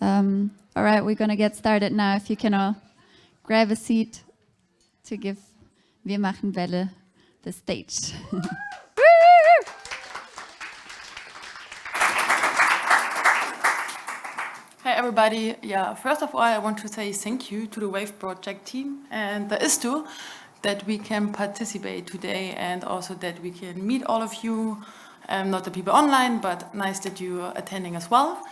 All right, we're gonna get started now. If you can all grab a seat to give Wir machen Welle the stage. Hi everybody. Yeah, first of all, I want to say thank you to the WAVE project team and the ISTO that we can participate today and also that we can meet all of you, not the people online, but nice that you are attending as well.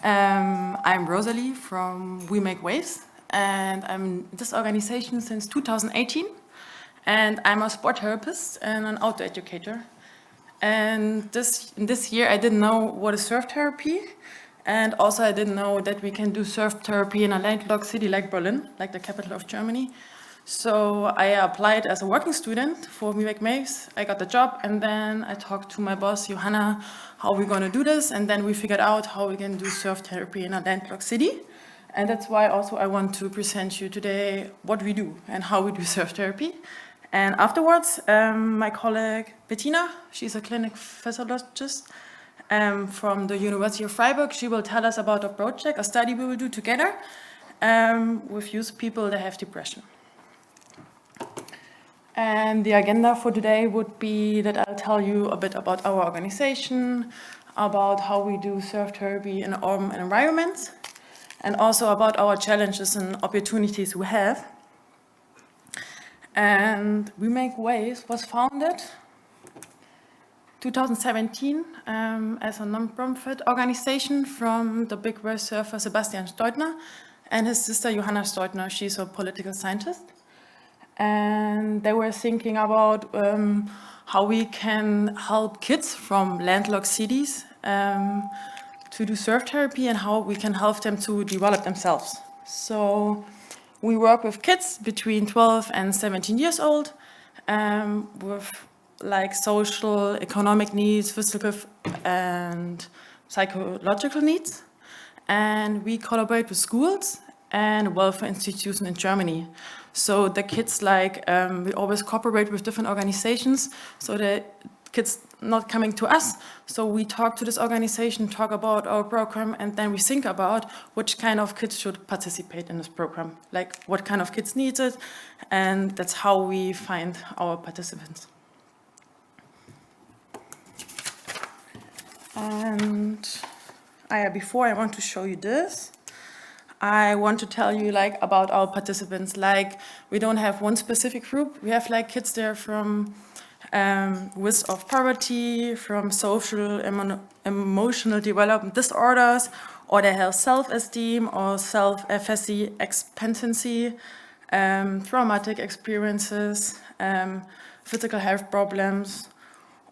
I'm Rosalie from We Make Waves and I'm in this organization since 2018 and I'm a sport therapist and an outdoor educator. And this year I didn't know what is surf therapy. And also I didn't know that we can do surf therapy in a landlocked city like Berlin, like the capital of Germany. So I applied as a working student for We Make Waves. I got the job and then I talked to my boss, Johanna, how we're gonna do this. And then we figured out how we can do surf therapy in a landlocked city. And that's why also I want to present you today what we do and how we do surf therapy. And afterwards, my colleague Bettina, she's a clinic physiologist, from the University of Freiburg. She will tell us about a project, a study we will do together with youth people that have depression. And the agenda for today would be that I'll tell you a bit about our organization, about how we do surf therapy in urban environments, and also about our challenges and opportunities we have. And We Make Waves was founded 2017 as a non-profit organization from the big wave surfer Sebastian Steutner and his sister Johanna Steutner. She's a political scientist. And they were thinking about how we can help kids from landlocked cities to do surf therapy and how we can help them to develop themselves. So we work with kids between 12 and 17 years old with like social, economic needs, physical and psychological needs. And we collaborate with schools and welfare institutions in Germany. So the kids we always cooperate with different organizations so the kids not coming to us. So we talk to this organization, talk about our program, and then we think about which kind of kids should participate in this program, like what kind of kids need it, and that's how we find our participants. And before I want to show you this, I want to tell you about our participants. We don't have one specific group. We have kids there from risk of poverty, from social, emotional development disorders, or they have self-esteem or self-efficacy, expendency, traumatic experiences, physical health problems,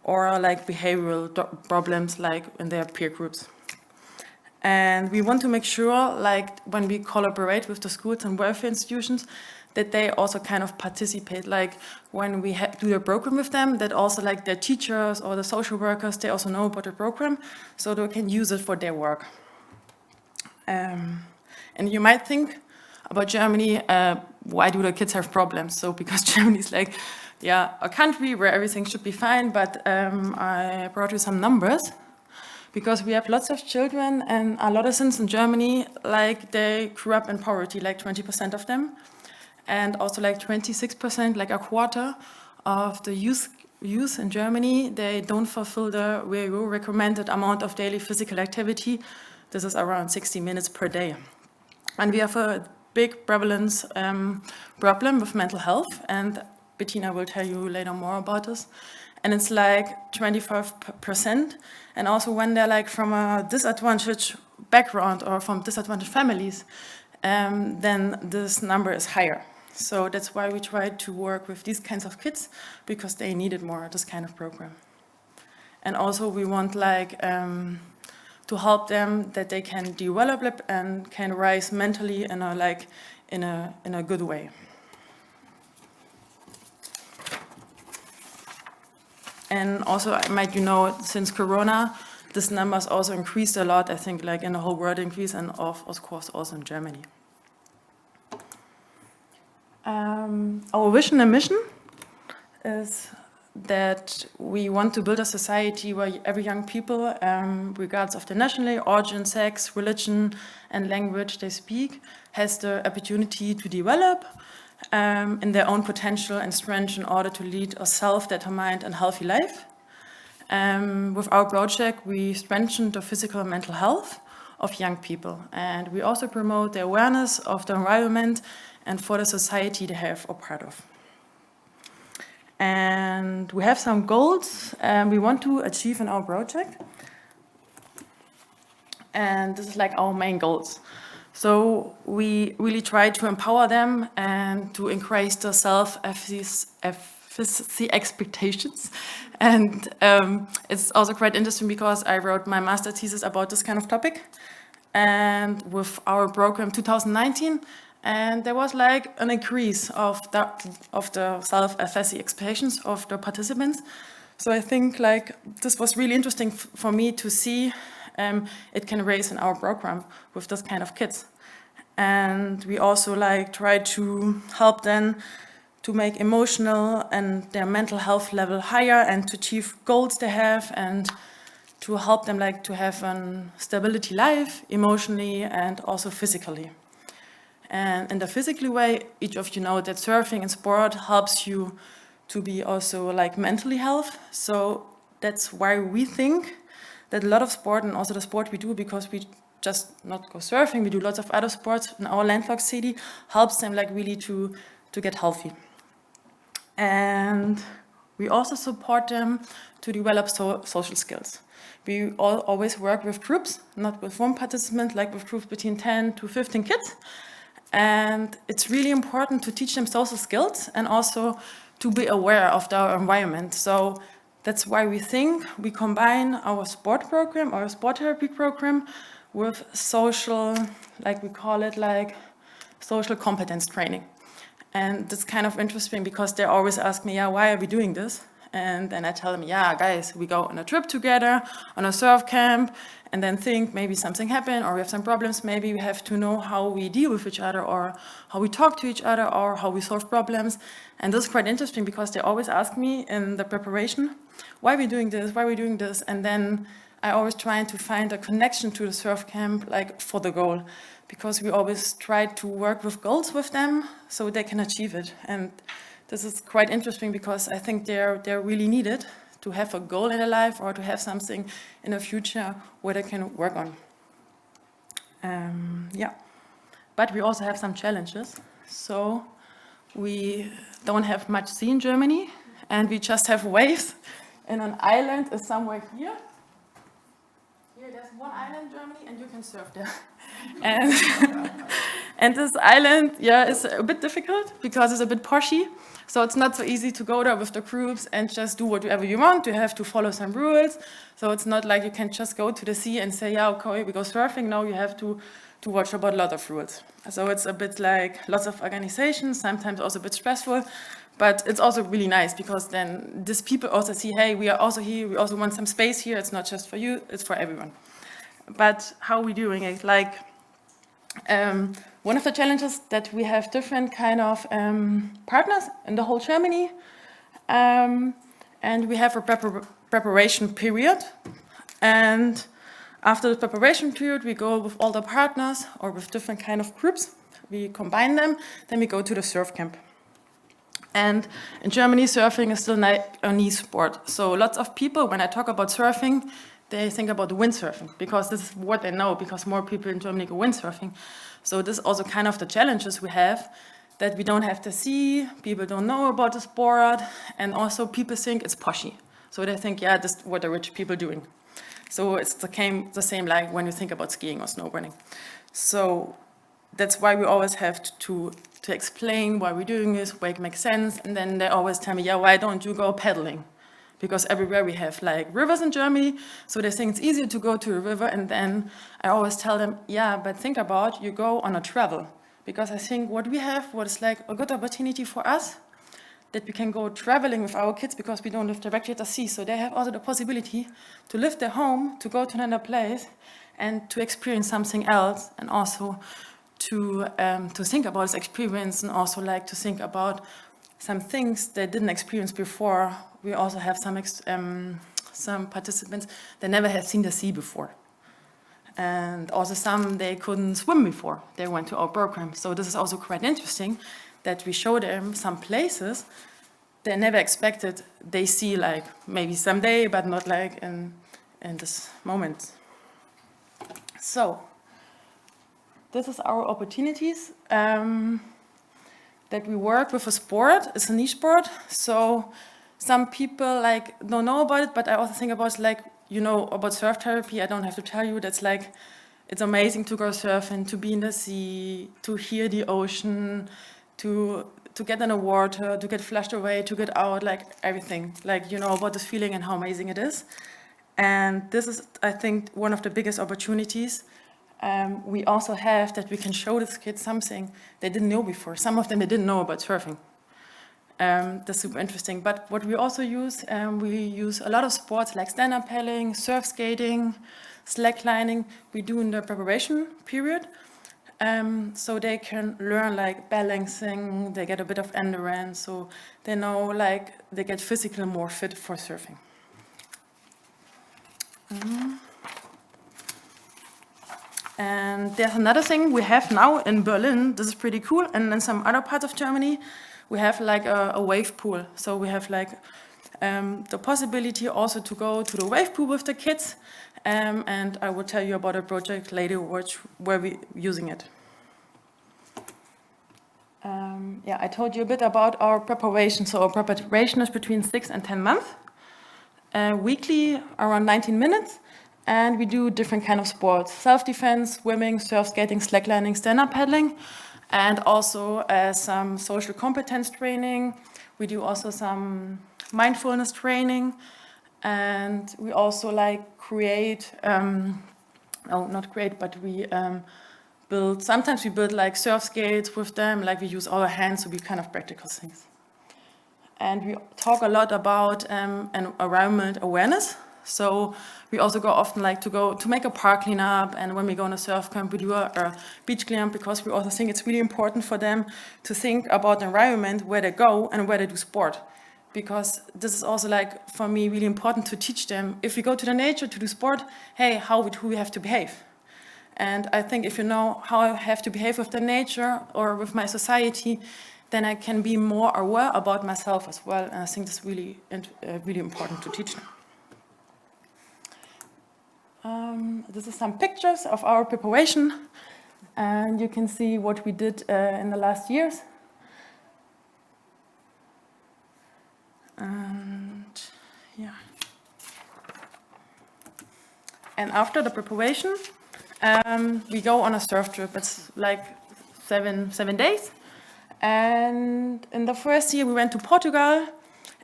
or behavioral problems in their peer groups. And we want to make sure when we collaborate with the schools and welfare institutions that they also kind of participate, when we do a program with them, that also their teachers or the social workers, they also know about the program so they can use it for their work. And you might think about Germany, why do the kids have problems? So because Germany is a country where everything should be fine, but I brought you some numbers because we have lots of children and adolescents in Germany, they grew up in poverty, 20% of them, and also 26%, a quarter of the youth in Germany, they don't fulfill the recommended amount of daily physical activity. This is around 60 minutes per day. And we have a big prevalence problem with mental health, and Bettina will tell you later more about this. And it's 25%. And also when they're from a disadvantaged background or from disadvantaged families, then this number is higher. So that's why we try to work with these kinds of kids, because they needed more this kind of program. And also we want to help them that they can develop and can rise mentally in a good way. And also, since Corona, this numbers also increased a lot, I think, in the whole world increase, and of course also in Germany. Our vision and mission is that we want to build a society where every young people, regardless of their nationality, origin, sex, religion, and language they speak, has the opportunity to develop in their own potential and strength in order to lead a self-determined and healthy life. With our project, we strengthen the physical and mental health of young people, and we also promote the awareness of the environment and for the society they have a part of. And we have some goals we want to achieve in our project. And this is like our main goals. So we really try to empower them and to increase the self-efficacy expectations. And it's also quite interesting because I wrote my master thesis about this kind of topic. And with our program 2019, and there was like an increase of the self-efficacy expectations of the participants. So I think like this was really interesting for me to see it can raise in our program with this kind of kids. And we also like try to help them to make emotional and their mental health level higher and to achieve goals they have and to help them like to have a stability life emotionally and also physically. And in the physical way, each of you know that surfing and sport helps you to be also like mentally health. So that's why we think that a lot of sport and also the sport we do, because we just not go surfing, we do lots of other sports in our landlocked city, helps them like really to get healthy. And we also support them to develop social skills. We always work with groups, not with one participant, like with groups between 10 to 15 kids. And it's really important to teach them social skills and also to be aware of their environment. So that's why we think we combine our sport program, our sport therapy program, with social, like we call it, like social competence training. And that's kind of interesting because they always ask me, yeah, why are we doing this? And then I tell them, yeah, guys, we go on a trip together, on a surf camp, and then think maybe something happened or we have some problems. Maybe we have to know how we deal with each other or how we talk to each other or how we solve problems. And this is quite interesting because they always ask me in the preparation, why are we doing this? Why are we doing this? And then I always try to find a connection to the surf camp, like for the goal, because we always try to work with goals with them so they can achieve it. And this is quite interesting because I think they're really needed to have a goal in their life or to have something in the future where they can work on. Yeah, but we also have some challenges. So we don't have much sea in Germany and we just have waves, and an island is somewhere here. Here there's one island in Germany and you can surf there. And this island, yeah, is a bit difficult because it's a bit poshy. So it's not so easy to go there with the groups and just do whatever you want. You have to follow some rules. So it's not like you can just go to the sea and say, yeah, okay, we go surfing. No, you have to watch about a lot of rules. So it's a bit like lots of organization, sometimes also a bit stressful. But it's also really nice because then these people also see, hey, we are also here. We also want some space here. It's not just for you, it's for everyone. But how are we doing it? Like, one of the challenges that we have different kind of partners in the whole Germany, and we have a preparation period. And after the preparation period, we go with all the partners or with different kind of groups. We combine them, then we go to the surf camp. And in Germany, surfing is still a niche sport. So lots of people, when I talk about surfing, they think about windsurfing because this is what they know, because more people in Germany go windsurfing. So this is also kind of the challenges we have, that we don't have the sea, people don't know about the sport, and also people think it's poshy. So they think, yeah, this is what the rich people doing. So it's the same like when you think about skiing or snowboarding. So that's why we always have to explain why we're doing this, why it makes sense, and then they always tell me, yeah, why don't you go paddling? Because everywhere we have like rivers in Germany, so they think it's easier to go to a river. And then I always tell them, yeah, but think about you go on a travel. Because I think what we have, what is like a good opportunity for us, that we can go traveling with our kids because we don't live directly at the sea. So they have also the possibility to leave their home, to go to another place and to experience something else, and also to think about this experience, and also like to think about some things they didn't experience before. We also have some participants that never had seen the sea before. And also some, they couldn't swim before they went to our program. So this is also quite interesting that we show them some places they never expected they see, like maybe someday, but not like in this moment. So this is our opportunities that we work with a sport. It's a niche sport. So some people like don't know about it, but I also think about like, you know, about surf therapy. I don't have to tell you, that's like, it's amazing to go surfing, to be in the sea, to hear the ocean, to get in the water, to get flushed away, to get out, like everything. Like, you know, about this feeling and how amazing it is. And this is, I think, one of the biggest opportunities we also have, that we can show these kids something they didn't know before. Some of them, they didn't know about surfing. That's super interesting. But what we also use, we use a lot of sports like stand-up paddling, surf skating, slacklining. We do in the preparation period. So they can learn like balancing, they get a bit of endurance, so they know like they get physically more fit for surfing. And there's another thing we have now in Berlin, this is pretty cool, and in some other parts of Germany, we have like a wave pool. So we have like the possibility also to go to the wave pool with the kids, and I will tell you about a project later where we're using it. Yeah, I told you a bit about our preparation. So our preparation is between 6 and 10 months, weekly around 19 minutes. And we do different kind of sports: self-defense, swimming, surf skating, slacklining, stand-up paddling, and also some social competence training. We do also some mindfulness training, and we also like create, not create, but we sometimes we build like surf skates with them, like we use our hands to be kind of practical things. And we talk a lot about environment awareness. So we also go often like to make a park cleanup, and when we go on a surf camp, we do a beach cleanup, because we also think it's really important for them to think about the environment where they go and where they do sport. Because this is also like, for me, really important to teach them, if we go to the nature to do sport, hey, how do we have to behave? And I think if you know how I have to behave with the nature or with my society, then I can be more aware about myself as well. And I think that's really, really important to teach them. This is some pictures of our preparation, and you can see what we did in the last years. And yeah. And after the preparation, we go on a surf trip. It's like seven days. And in the first year, we went to Portugal,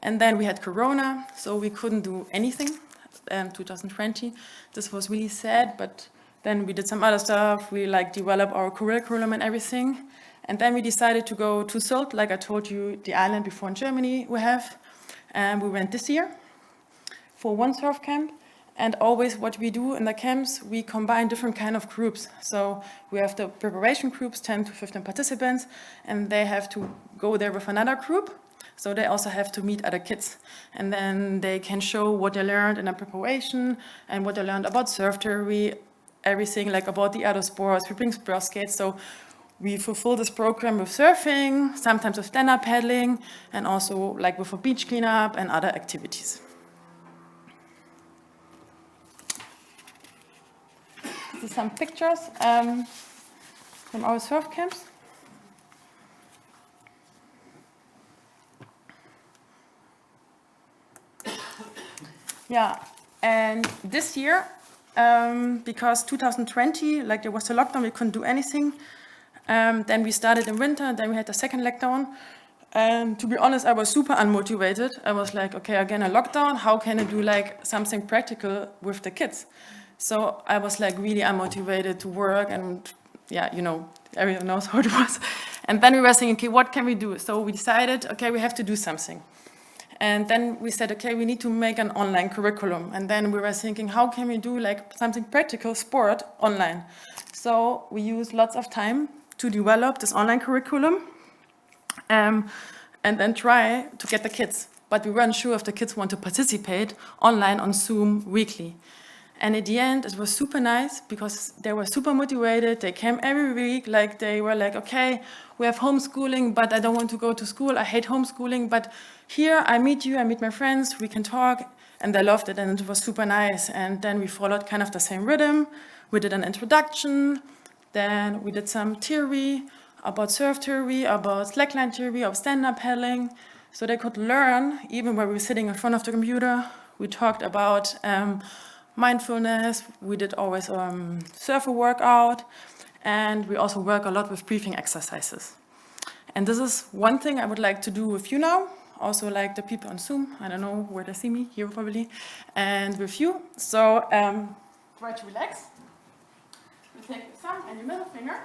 and then we had Corona, so we couldn't do anything. 2020, this was really sad, but then we did some other stuff. We like developed our curriculum and everything. And then we decided to go to Sylt, like I told you, the island before in Germany we have. And we went this year for one surf camp. And always what we do in the camps, we combine different kind of groups. So we have the preparation groups, 10 to 15 participants, and they have to go there with another group. So they also have to meet other kids, and then they can show what they learned in the preparation and what they learned about surf theory, everything like about the other sports. We bring surf skates, so we fulfill this program with surfing, sometimes with stand-up paddling, and also like with a beach cleanup and other activities. These are some pictures from our surf camps. Yeah, and this year, because 2020, like there was a lockdown, we couldn't do anything. Then we started in winter, then we had the second lockdown. And to be honest, I was super unmotivated. I was like, okay, again a lockdown, how can I do like something practical with the kids? So I was like really unmotivated to work, and yeah, you know, everyone knows how it was. And then we were thinking, okay, what can we do? So we decided, okay, we have to do something. And then we said, okay, we need to make an online curriculum. And then we were thinking, how can we do like something practical, sport, online? So we used lots of time to develop this online curriculum. and then try to get the kids. But we weren't sure if the kids want to participate online on Zoom weekly. And at the end, it was super nice because they were super motivated. They came every week, like they were like, okay, we have homeschooling, but I don't want to go to school. I hate homeschooling, but here I meet you, I meet my friends, we can talk. And they loved it, and it was super nice. And then we followed kind of the same rhythm. We did an introduction, then we did some theory about surf theory, about slackline theory, of stand-up paddling. So they could learn, even when we were sitting in front of the computer. We talked about mindfulness. We did always surfer workout. And we also work a lot with breathing exercises. And this is one thing I would like to do with you now. Also like the people on Zoom. I don't know where they see me, here probably. And with you. So try to relax. You take your thumb and your middle finger.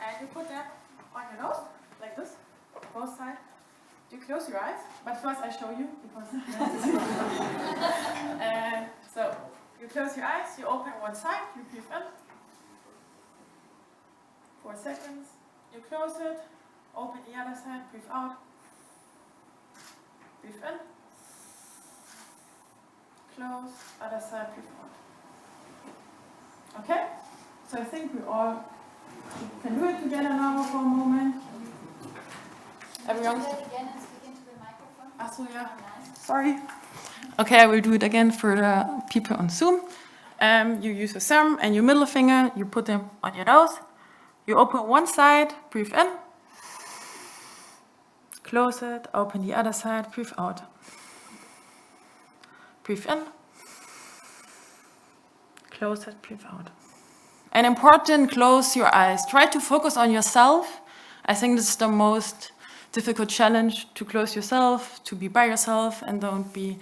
And you put that on your nose, like this, both sides. You close your eyes, but first I show you, because so you close your eyes, you open one side, you breathe in. 4 seconds, you close it, open the other side, breathe out. Breathe in. Close, other side, breathe out. Okay? So I think we all can do it together now for a moment. Everyone? Do that again and speak into the microphone. Ach so, yeah. Sorry. Okay, I will do it again for the people on Zoom. You use your thumb and your middle finger. You put them on your nose. You open one side, breathe in. Close it, open the other side, breathe out. Breathe in. Close it, breathe out. And important, close your eyes. Try to focus on yourself. I think this is the most difficult challenge, to close yourself, to be by yourself, and don't be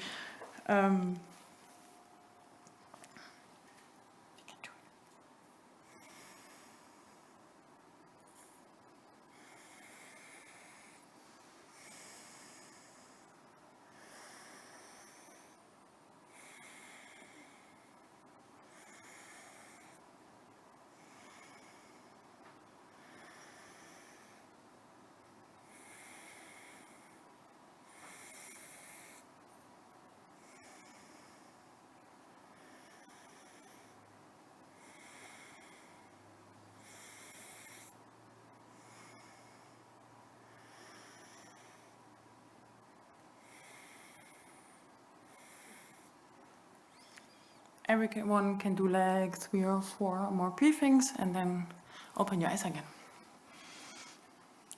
everyone can do like 3 or 4 more breathings and then open your eyes again.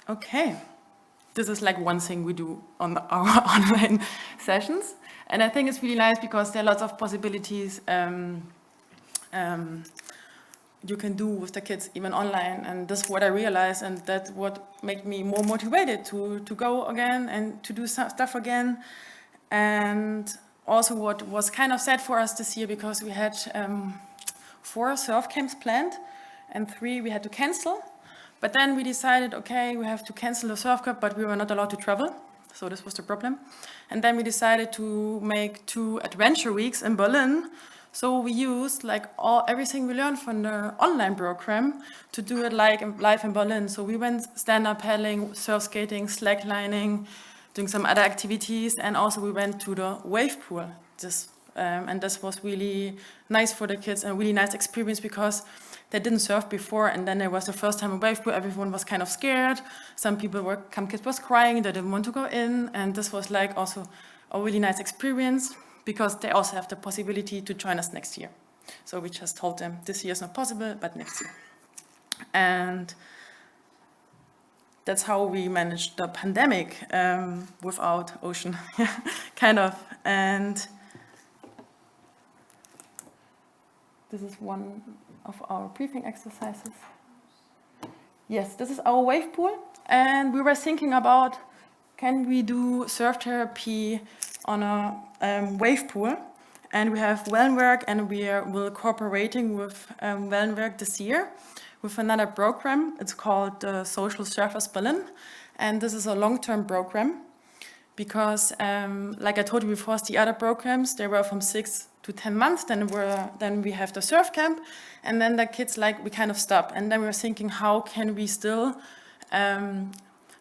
Okay, this is like one thing we do on our online sessions. And I think it's really nice because there are lots of possibilities you can do with the kids even online. And this is what I realized, and that's what made me more motivated to go again and to do stuff again. And also what was kind of sad for us this year, because we had 4 surf camps planned and 3 we had to cancel. But then we decided, okay, we have to cancel the surf camp, but we were not allowed to travel. So this was the problem. And then we decided to make 2 adventure weeks in Berlin. So we used like everything we learned from the online program to do it like live in Berlin. So we went stand-up paddling, surf skating, slacklining, doing some other activities, and also we went to the wave pool. And this was really nice for the kids, and a really nice experience because they didn't surf before, and then it was the first time in wave pool. Everyone was kind of scared. Some kids was crying, they didn't want to go in, and this was like also a really nice experience because they also have the possibility to join us next year. So we just told them this year is not possible, but next year. And that's how we managed the pandemic without ocean, kind of. And this is one of our breathing exercises. Yes, this is our wave pool. And we were thinking about, can we do surf therapy on a wave pool? And we have Wellenwerk, and we're cooperating with Wellenwerk this year with another program. It's called the Social Surfers Berlin. And this is a long-term program because, like I told you before, the other programs, they were from 6 to 10 months. Then we have the surf camp, and then the kids, we kind of stop. And then we were thinking, how can we still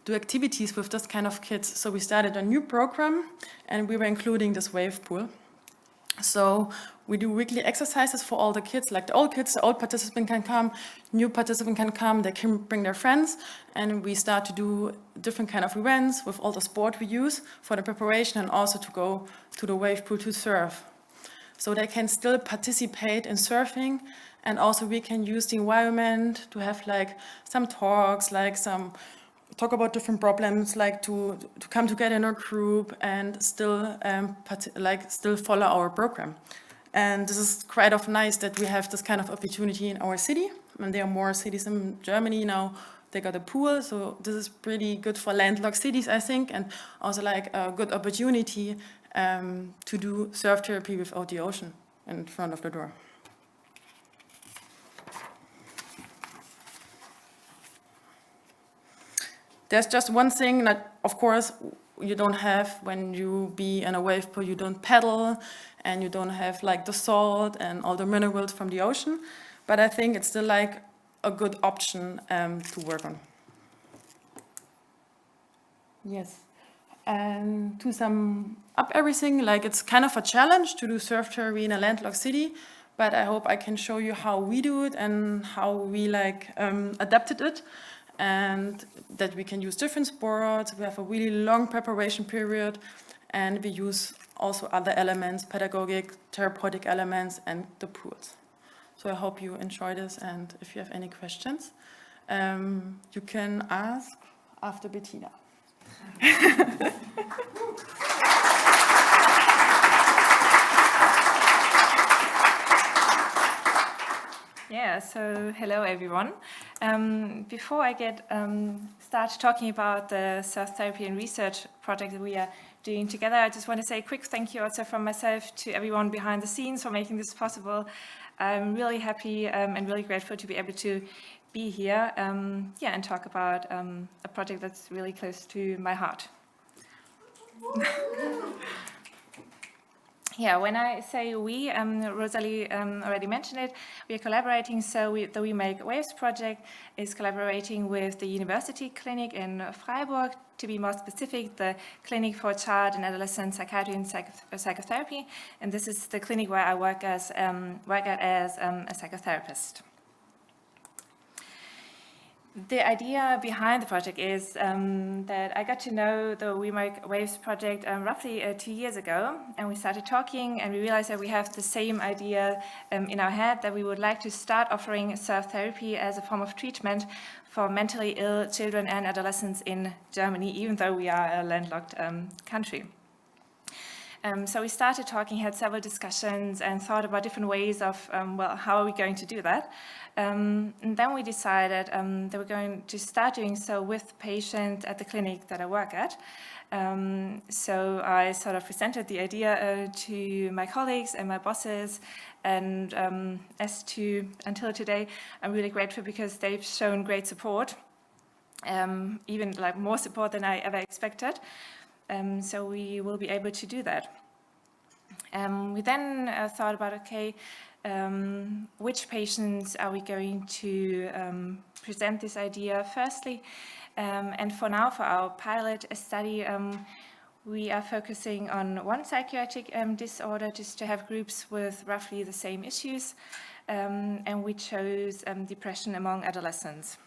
do activities with this kind of kids. So we started a new program, and we were including this wave pool. So we do weekly exercises for all the kids, like the old kids, the old participant can come, new participant can come, they can bring their friends, and we start to do different kind of events with all the sport we use for the preparation and also to go to the wave pool to surf. So they can still participate in surfing, and also we can use the environment to have like some talks, like some talk about different problems, like to come together in a group and still still follow our program. And this is quite of nice that we have this kind of opportunity in our city. And there are more cities in Germany now. They got a pool, so this is pretty good for landlocked cities, I think, and also like a good opportunity to do surf therapy without the ocean in front of the door. There's just one thing that, of course, you don't have when you be in a wave pool. You don't paddle, and you don't have like the salt and all the minerals from the ocean. But I think it's still like a good option to work on. Yes. And to sum up everything, like it's kind of a challenge to do surf therapy in a landlocked city. But I hope I can show you how we do it and how we like adapted it. And that we can use different sports. We have a really long preparation period, and we use also other elements, pedagogic, therapeutic elements, and the pools. So I hope you enjoy this, and if you have any questions, you can ask after Bettina. Yeah, so hello everyone. Before I start talking about the surf therapy and research project that we are doing together, I just want to say a quick thank you also from myself to everyone behind the scenes for making this possible. I'm really happy and really grateful to be able to be here and talk about a project that's really close to my heart. Yeah, when I say we, Rosalie already mentioned it, we are collaborating. So the We Make Waves project is collaborating with the University Clinic in Freiburg, to be more specific, the Clinic for Child and Adolescent Psychiatry and Psychotherapy. And this is the clinic where I work as a psychotherapist. The idea behind the project is that I got to know the We Make Waves project roughly 2 years ago, and we started talking, and we realized that we have the same idea in our head, that we would like to start offering surf therapy as a form of treatment for mentally ill children and adolescents in Germany, even though we are a landlocked country. So we started talking, had several discussions, and thought about different ways of, how are we going to do that? And then we decided that we're going to start doing so with patients at the clinic that I work at. So I sort of presented the idea to my colleagues and my bosses, and until today, I'm really grateful because they've shown great support, even like more support than I ever expected. So we will be able to do that. We then thought about, okay, which patients are we going to present this idea firstly? And for now, for our pilot study, we are focusing on one psychiatric disorder, just to have groups with roughly the same issues, and we chose depression among adolescents.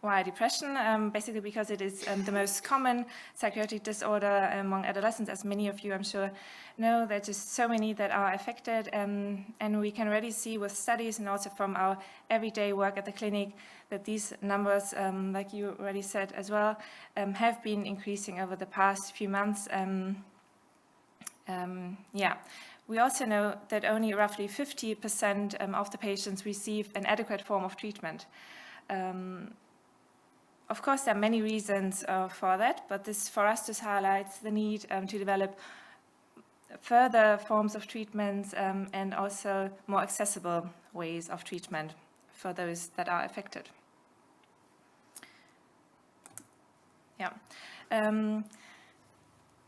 Why depression? Basically because it is the most common psychiatric disorder among adolescents. As many of you, I'm sure, know, there's just so many that are affected, and we can already see with studies and also from our everyday work at the clinic that these numbers, like you already said as well, have been increasing over the past few months. We also know that only roughly 50% of the patients receive an adequate form of treatment. Of course, there are many reasons for that, but this, for us, just highlights the need to develop further forms of treatments and also more accessible ways of treatment for those that are affected. Yeah.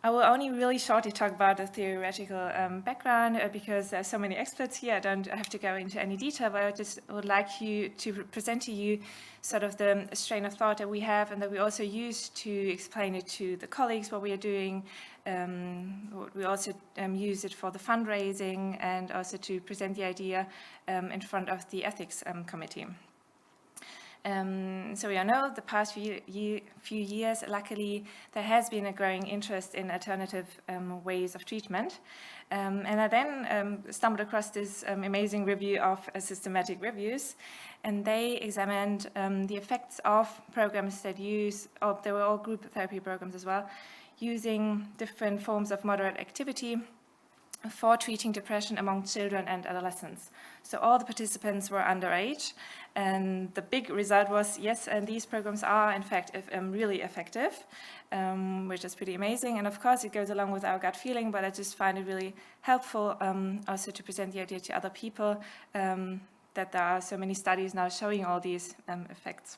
I will only really shortly talk about the theoretical background because there are so many experts here. I don't have to go into any detail, but I just would like to present to you sort of the strain of thought that we have and that we also use to explain it to the colleagues what we are doing. We also use it for the fundraising and also to present the idea in front of the ethics committee. So we all know the past few years, luckily, there has been a growing interest in alternative ways of treatment. And I then stumbled across this amazing review of systematic reviews, and they examined the effects of programs that use, they were all group therapy programs as well, using different forms of moderate activity for treating depression among children and adolescents. So all the participants were underage, and the big result was, yes, and these programs are in fact really effective, which is pretty amazing. And of course it goes along with our gut feeling, but I just find it really helpful also to present the idea to other people that there are so many studies now showing all these effects.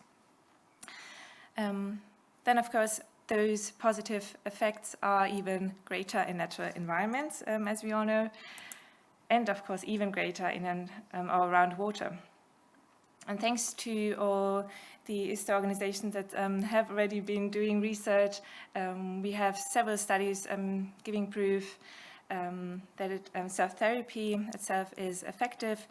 Then of course those positive effects are even greater in natural environments, as we all know, and of course even greater in or around water. And thanks to all the ISTO organizations that have already been doing research, we have several studies giving proof that self-therapy itself is effective.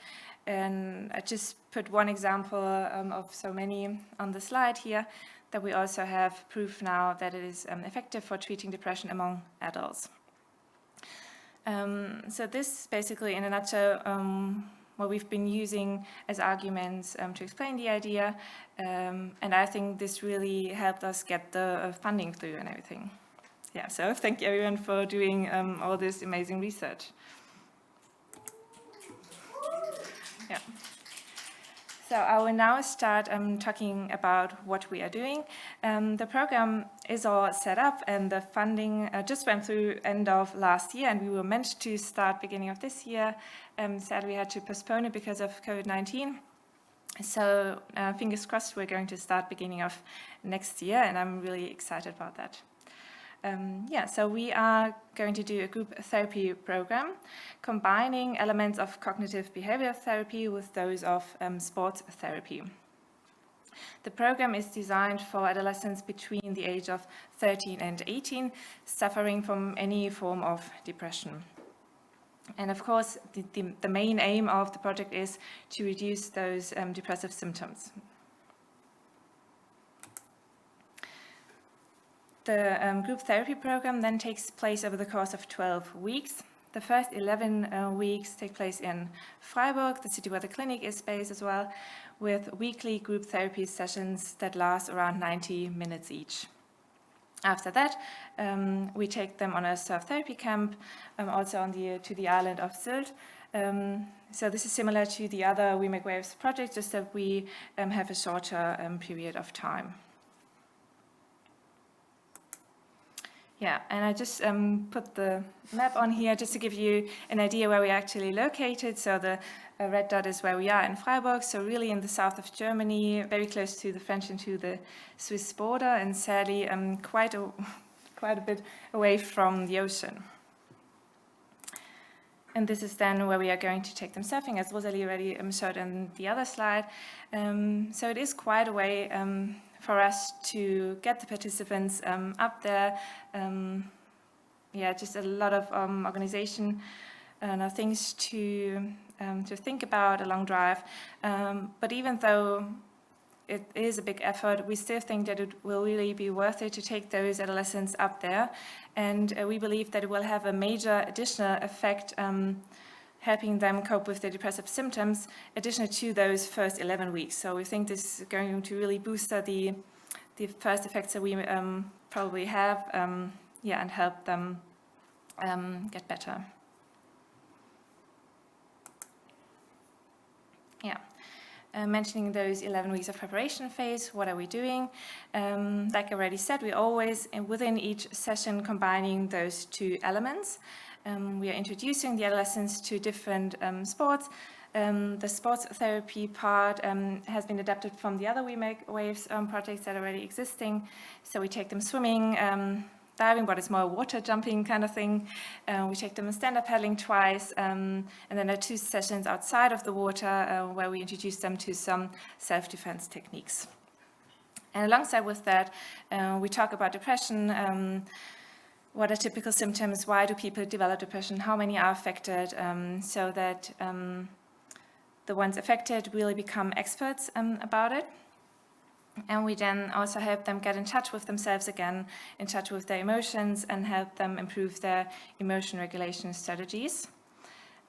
And I just put one example of so many on the slide here, that we also have proof now that it is effective for treating depression among adults. So this basically, in a nutshell, what we've been using as arguments to explain the idea, and I think this really helped us get the funding through and everything. Yeah, so thank you everyone for doing all this amazing research. Yeah. So I will now start talking about what we are doing. The program is all set up and the funding just went through end of last year, and we were meant to start beginning of this year. Sadly, we had to postpone it because of COVID-19. So fingers crossed, we're going to start beginning of next year, and I'm really excited about that. So we are going to do a group therapy program combining elements of cognitive behavioral therapy with those of sports therapy. The program is designed for adolescents between the age of 13 and 18 suffering from any form of depression. And of course, the main aim of the project is to reduce those depressive symptoms. The group therapy program then takes place over the course of 12 weeks. The first 11 weeks take place in Freiburg, the city where the clinic is based as well, with weekly group therapy sessions that last around 90 minutes each. After that, we take them on a surf therapy camp, also on to the island of Sylt. So this is similar to the other We Make Waves project, just that we have a shorter period of time. Yeah, and I just put the map on here just to give you an idea where we're actually located. So the red dot is where we are in Freiburg, so really in the south of Germany, very close to the French and to the Swiss border, and sadly quite a bit away from the ocean. And this is then where we are going to take them surfing, as Rosalie already showed in the other slide. So it is quite a way for us to get the participants up there. Just a lot of organization things to think about, a long drive. But even though it is a big effort, we still think that it will really be worth it to take those adolescents up there. And we believe that it will have a major additional effect helping them cope with their depressive symptoms, additional to those first 11 weeks. So we think this is going to really boost the first effects that we probably have, and help them get better. Yeah. Mentioning those 11 weeks of preparation phase, what are we doing? Like I already said, we always, within each session, combining those two elements. We are introducing the adolescents to different sports. The sports therapy part has been adapted from the other We Make Waves projects that are already existing. So we take them swimming, diving, but it's more water jumping kind of thing. We take them in stand-up paddling twice, and then there are 2 sessions outside of the water where we introduce them to some self-defense techniques. And alongside with that, we talk about depression. What are typical symptoms? Why do people develop depression? How many are affected? So that the ones affected really become experts about it. And we then also help them get in touch with themselves again, in touch with their emotions, and help them improve their emotion regulation strategies.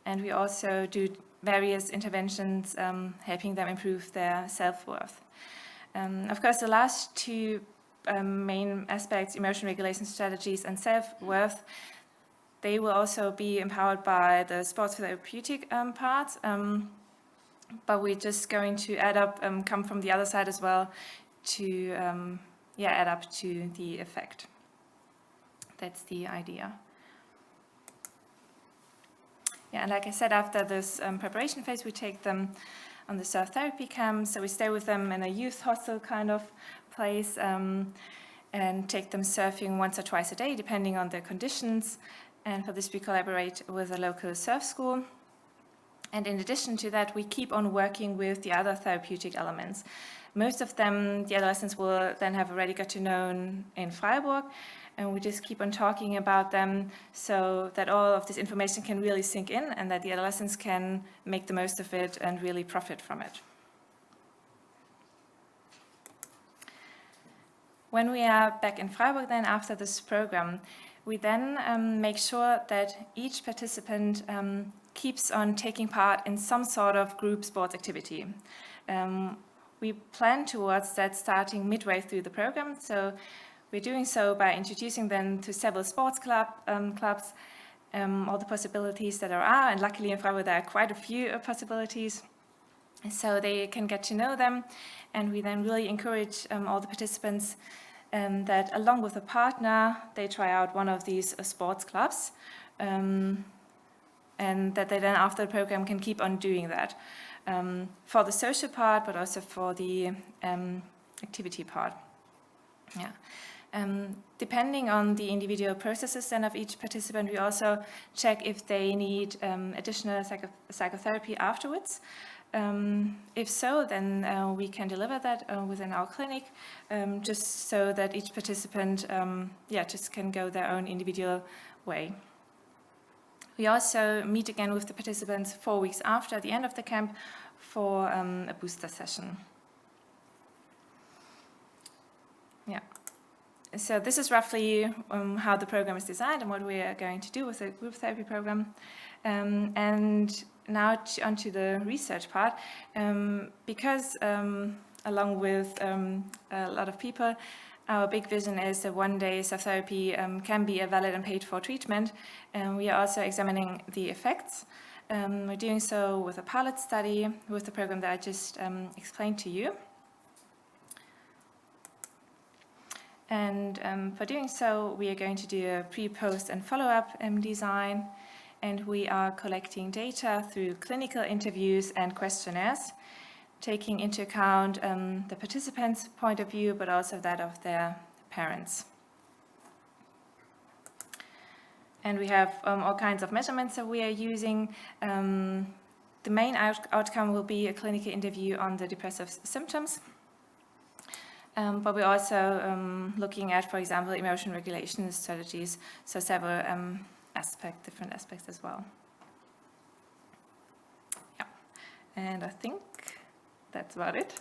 And we also do various interventions helping them improve their self-worth. Of course, the last 2 main aspects, emotion regulation strategies and self-worth, they will also be empowered by the sports therapeutic part. But we're just going to add up, come from the other side as well, to add up to the effect. That's the idea. Yeah, and like I said, after this preparation phase, we take them on the surf therapy camp. So we stay with them in a youth hostel kind of place and take them surfing once or twice a day, depending on their conditions. And for this, we collaborate with a local surf school. And in addition to that, we keep on working with the other therapeutic elements. Most of them, the adolescents will then have already got to know in Freiburg, and we just keep on talking about them so that all of this information can really sink in and that the adolescents can make the most of it and really profit from it. When we are back in Freiburg then after this program, we then make sure that each participant keeps on taking part in some sort of group sports activity. We plan towards that starting midway through the program, so we're doing so by introducing them to several sports clubs, all the possibilities that there are, and luckily in Freiburg there are quite a few possibilities, so they can get to know them, and we then really encourage all the participants that along with a partner, they try out one of these sports clubs, and that they then after the program can keep on doing that for the social part, but also for the activity part. Yeah. Depending on the individual processes then of each participant, we also check if they need additional psychotherapy afterwards. If so, then we can deliver that within our clinic, just so that each participant just can go their own individual way. We also meet again with the participants 4 weeks after the end of the camp for a booster session. Yeah. So this is roughly how the program is designed and what we are going to do with the group therapy program. And now onto the research part. Because along with a lot of people, our big vision is that one day self-therapy can be a valid and paid-for treatment. We are also examining the effects. We're doing so with a pilot study with the program that I just explained to you. And for doing so, we are going to do a pre, post, and follow-up design. And we are collecting data through clinical interviews and questionnaires, taking into account the participants' point of view, but also that of their parents. And we have all kinds of measurements that we are using. The main outcome will be a clinical interview on the depressive symptoms. But we're also looking at, for example, emotion regulation strategies, so several different aspects as well. Yeah, and I think that's about it.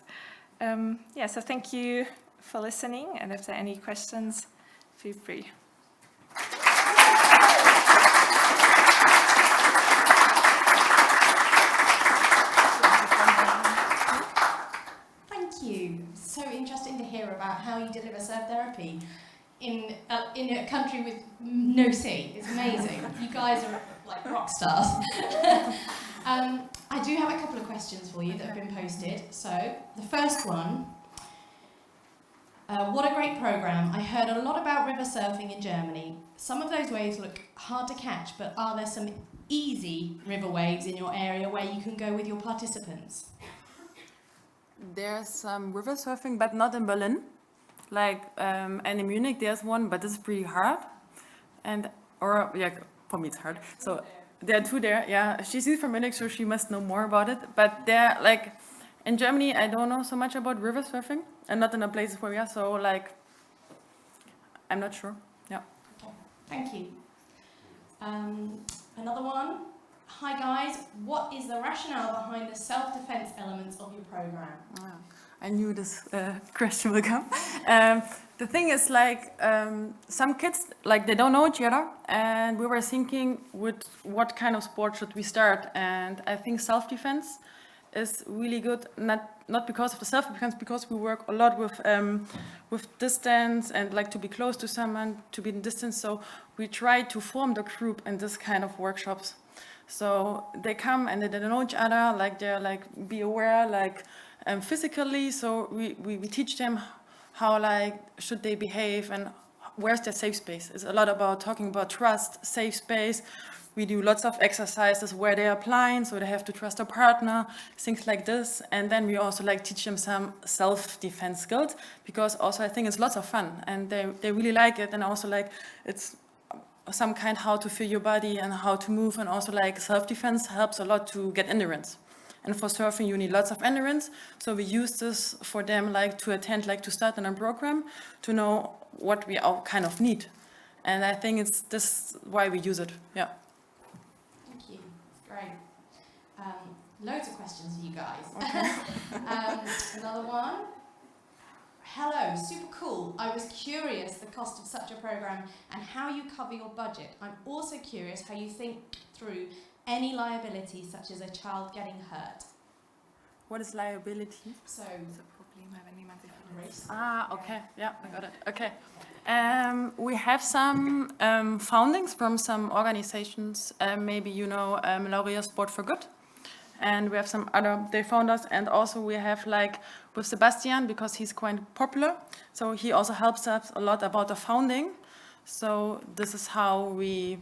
So thank you for listening, and if there are any questions, feel free. Thank you. So interesting to hear about how you deliver surf therapy in a country with no sea. It's amazing. You guys are like rock stars. I do have a couple of questions for you that have been posted. So the first one, what a great program. I heard a lot about river surfing in Germany. Some of those waves look hard to catch, but are there some easy river waves in your area where you can go with your participants? There's some river surfing, but not in Berlin. and in Munich there's one, but this is pretty hard. For me it's hard. So there are two there, yeah. She's from Munich, so she must know more about it. But they're in Germany, I don't know so much about river surfing, and not in the places where we are, so I'm not sure, yeah. Okay, thank you. Another one. Hi guys, what is the rationale behind the self-defense elements of your program? I knew this question will come. The thing is, some kids, they don't know each other, and we were thinking with what kind of sport should we start, and I think self-defense is really good, not because of the self-defense, because we work a lot with distance and to be close to someone, to be in distance, so we try to form the group in this kind of workshops. So they come and they don't know each other, they're be aware, physically, so we teach them how should they behave and where's their safe space. It's a lot about talking about trust, safe space. We do lots of exercises where they are applying, so they have to trust their partner, things like this. And then we also teach them some self-defense skills, because also I think it's lots of fun and they really like it, and also it's some kind how to feel your body and how to move, and also self-defense helps a lot to get endurance. And for surfing, you need lots of endurance. So we use this for them, to attend, to start in a program, to know what we all kind of need. And I think it's this why we use it, yeah. Thank you, great. Loads of questions for you guys. Okay. Another one. Hello, super cool. I was curious the cost of such a program and how you cover your budget. I'm also curious how you think through any liabilities, such as a child getting hurt. What is liability? So, Okay, yeah, I got it. Okay. We have some foundings from some organizations. Maybe you know Laurea Sport for Good. And we have some other, they found us, and also we have with Sebastian, because he's quite popular. So he also helps us a lot about the founding. So this is how we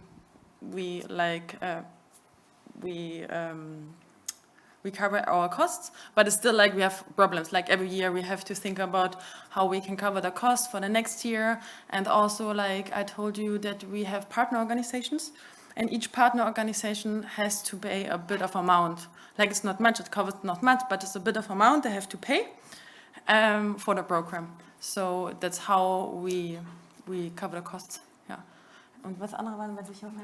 cover our costs, but it's still we have problems. Every year we have to think about how we can cover the cost for the next year. And also I told you that we have partner organizations, and each partner organization has to pay a bit of amount. It's not much, it covers not much, but it's a bit of amount they have to pay for the program. So that's how we cover the costs. Yeah. Und was andere waren, wenn sich jemand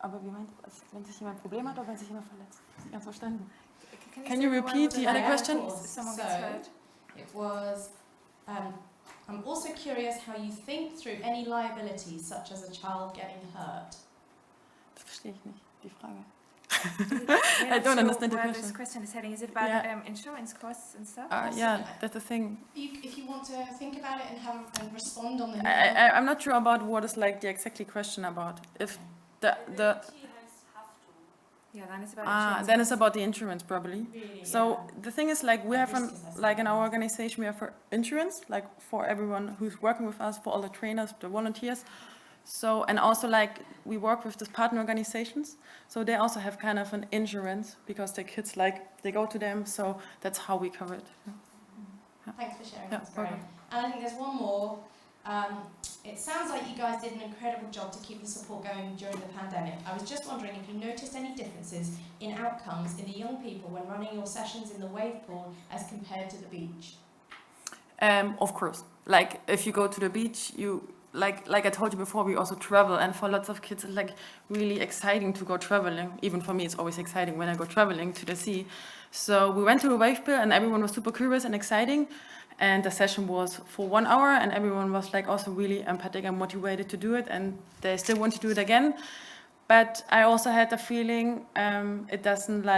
Aber wie meint, wenn sich jemand Problem hat oder wenn sich jemand verletzt? Das ist ganz verstanden. Can you repeat the other question? So, it was, I'm also curious how you think through any liabilities, such as a child getting hurt. Das verstehe ich nicht, die Frage. I don't understand the where question. This question is heading. Is it about insurance costs and stuff? Yeah, that's the thing. If you want to think about it and respond on the... I'm not sure about what is the exactly question about. If the Yeah, then it's about insurance. then it's about the insurance probably. Really, So yeah. the thing is we have in our organization we have for insurance for everyone who's working with us, for all the trainers, the volunteers. So and also we work with these partner organizations, so they also have kind of an insurance because their kids they go to them. So that's how we cover it. Yeah. Thanks for sharing. Yeah, That's great. welcome. And I think there's one more. It sounds like you guys did an incredible job to keep the support going during the pandemic. I was just wondering if you noticed any differences in outcomes in the young people when running your sessions in the wave pool as compared to the beach. Of course, if you go to the beach, you like I told you before, we also travel, and for lots of kids it's really exciting to go traveling. Even for me, it's always exciting when I go traveling to the sea. So we went to a wave pool, and everyone was super curious and exciting. And the session was for 1 hour, and everyone was also really empathic and motivated to do it, and they still want to do it again. But I also had the feeling it doesn't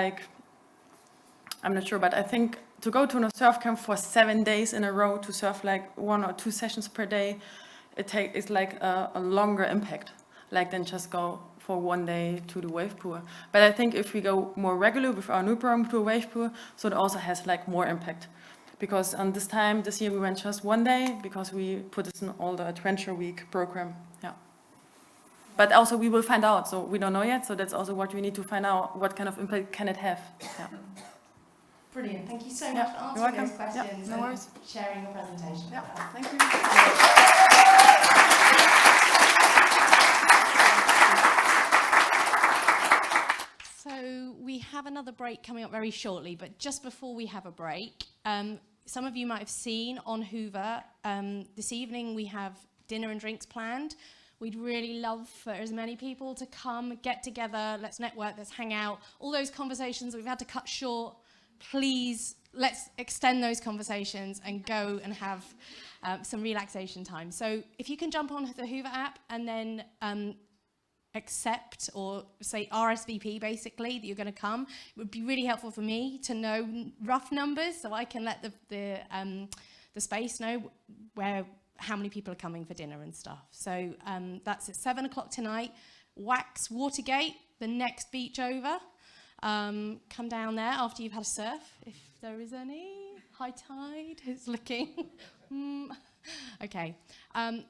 I'm not sure, but I think to go to a surf camp for 7 days in a row to surf 1 or 2 sessions per day, it's a longer impact than just go for 1 day to the wave pool. But I think if we go more regular with our new program to a wave pool, so it also has more impact. Because on this year we went just 1 day because we put this in all the Adventure Week program. Yeah. But also we will find out, so we don't know yet, so that's also what we need to find out, what kind of impact can it have. Yeah. Brilliant. Thank you so much Yeah, for you're answering welcome. those questions Yeah, no worries. and sharing your presentation. Yeah, with us. thank you. So we have another break coming up very shortly, but just before we have a break, some of you might have seen on Hoover, this evening we have dinner and drinks planned. We'd really love for as many people to come, get together, let's network, let's hang out. All those conversations we've had to cut short, please, let's extend those conversations and go and have some relaxation time. So if you can jump on the Hoover app and then accept or say RSVP basically that you're going to come, it would be really helpful for me to know rough numbers so I can let the space know how many people are coming for dinner and stuff. So that's at 7 o'clock tonight. Wax Watergate, the next beach over. Come down there after you've had a surf, if there is any. High tide is looking. Okay. And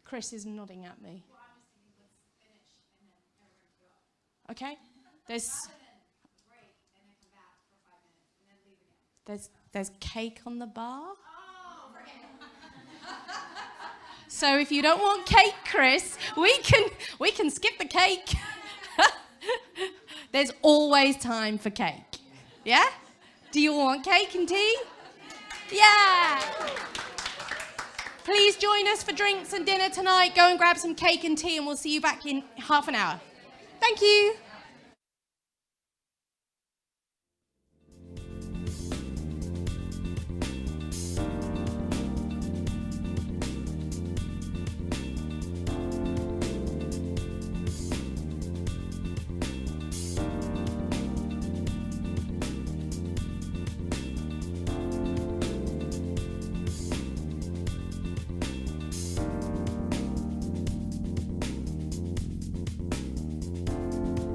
Chris is nodding at me. Okay. There's cake on the bar. So if you don't want cake, Chris, we can skip the cake. There's always time for cake. Yeah? Do you want cake and tea? Yeah. Please join us for drinks and dinner tonight. Go and grab some cake and tea and we'll see you back in half an hour. Thank you.